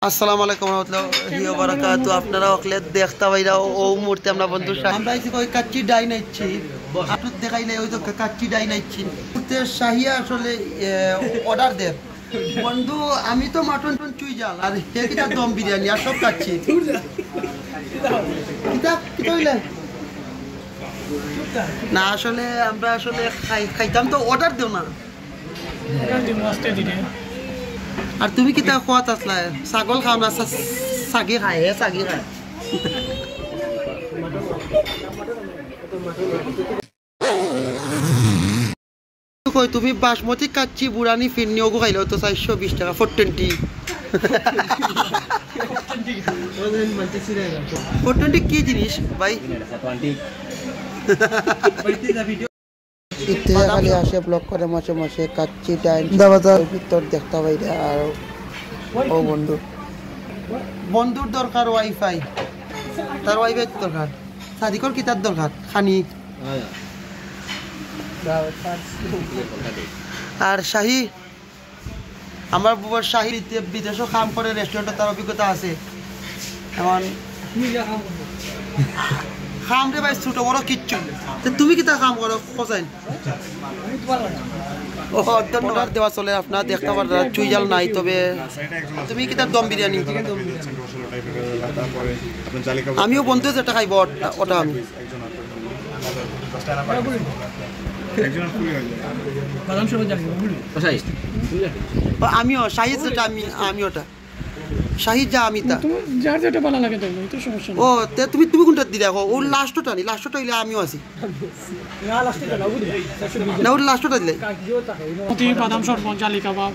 আসসালামু আলাইকুম রহমতুল্লাহি ওয়া বারাকাতুহু। আপনারা অকলে দেখতা বাইরা ও মুহূর্তে আমরা বন্ধু আমরা আইছি কই কাচ্চি ডাই নাইছি আপনি দেখাইলে ওই তো কাচ্চি ডাই নাইছি মুহূর্তে শাহিয়া আসলে অর্ডার দেব বন্ধু আমি তো মাটন চুই জাল আর হে কিটা দম বিরিয়ানি আর সব কাচ্চি কিটা কি কইলে না আসলে আমরা আসলে খাইতাম তো অর্ডার দেও না আর তুমি কিতা খোয়াত আসলা ছাগল খাও না সাগি খায় হে সাগি খায় কই তুমি বাসমতি কাচ্চি বুড়ানি ফিরনি ওগো খাইলো তো 420 টাকা 420 420 কি জিনিস ভাই ইতে খালি আসে ব্লক করে মাসে মাসে কাচ্চি ডাইন দাবাজার ভিতর দেখতে পাইরা আর ও বন্ধুর দরকার ওয়াইফাই তার ওয়াইফাই দরকার সাদিকর কি তার দরকার খানি আর শাহি আমার শাহি বিদেশও কাম করে রেস্টুরেন্টে তার অভিজ্ঞতা আছে এমন খাম রে ভাই ছোট বড় কিচ্ছু তুমি কি তা কাম করো কোসাইন ও ধন্যবাদ দেওয়া চলে আপনারা দেখতে পারেন চুই জাল নাই তবে তুমি কি তার দম বিরিয়ানি আমিও বন্ধু যেটা খাইব ওটা আমি আমিও শাহিদ যেটা আমি ওটা শাহিদ যা আমি তা যার যেটা ভালো লাগে তাই তো সমস্যা ও তে তুমি কোনটা দি দেখো ওর লাস্টটা নি লাস্টটা হইলে আমিও আছি না লাস্টটা না বুঝলি না ওর লাস্টটা দিলে অতি বাদাম শরবত জালি কাবাব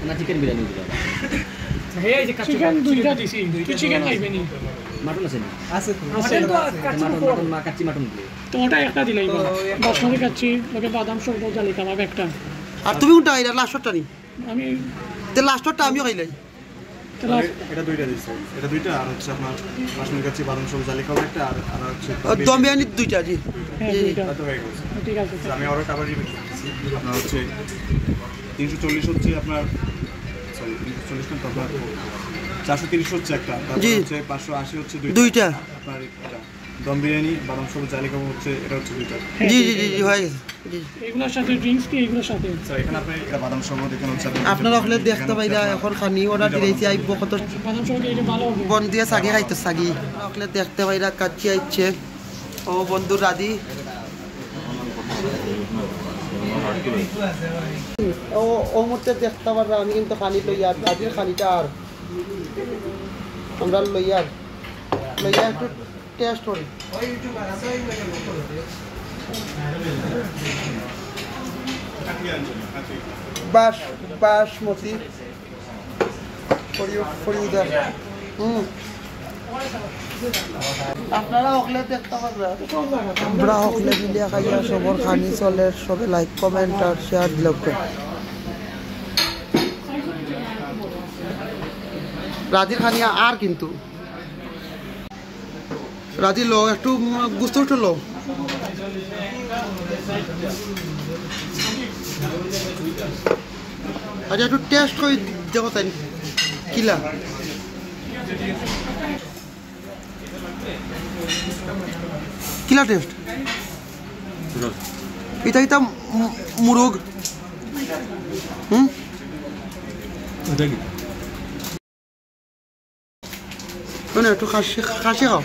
না চিকেন বিরিয়ানি দিলাম এই যে চিকেন দুইটা দিছি তুই চিকেন খাইবে নি মাটন আছে না আছে তো মাটন মা কাচ্চি মাটন দিলে তো ওটা একটা দিলাই বল বাসমতি কাচ্চি লগে বাদাম শরবত জালি কাবাব একটা আর তুমি কোনটা খাইলা লাস্টটা নি আমি তে লাস্টটা আমিও খাইলাই এটা দুইটা দিছে এটা দুইটা আর হচ্ছে আপনার বাসমতি কাচ্চি বাদাম সব জালি খাওয়া একটা আর হচ্ছে দম বিরিয়ানি দুইটা জি তো হয়ে গেছে ঠিক আছে আমি অর্ডার আবার রিপিট করতেছি আপনার হচ্ছে 340 হচ্ছে আপনার সরি 340 কোন আপনার 430 হচ্ছে একটা তারপর হচ্ছে 580 হচ্ছে দুইটা আপনার এটা দম বিরিয়ানি বাদাম সব জালি খাওয়া হচ্ছে এটা হচ্ছে দুইটা জি জি জি হয়ে গেছে জি এগুলোর সাথে ড্রিঙ্কস কি এগুলোর সাথে স্যার এখানে আপনি এটা বাদাম সব দেখেন হচ্ছে আপনারা হলে দেখতে পাইরা এখন খানি অর্ডার দিয়েছি আইব কত বাদাম শরবত এটা ভালো হবে বন দিয়ে সাগি খাইতো সাগি হলে দেখতে পাইরা কাচ্চি আইছে ও বন্ধু রাদি ও মুহূর্তে দেখতে পাররা আমি কিন্তু খানি লইয়ার রাদির খানিটা আর আমরা লইয়ার একটু টেস্ট করি বাসমতি ফরিউদার আপনারা হকলে দেখতে পারবেন আমরা হকলে মিলিয়া খাইয়া সবর খানি চলে সবে লাইক কমেন্ট আর শেয়ার দিলে রাজির খানিয়া আর কিন্তু রাজি লো একটু গুস্ত লো আচ্ছা একটু টেস্ট করে দেখো তাই কিলা কিলা টেস্ট এটা এটা মুরগ একটু খাসি খাও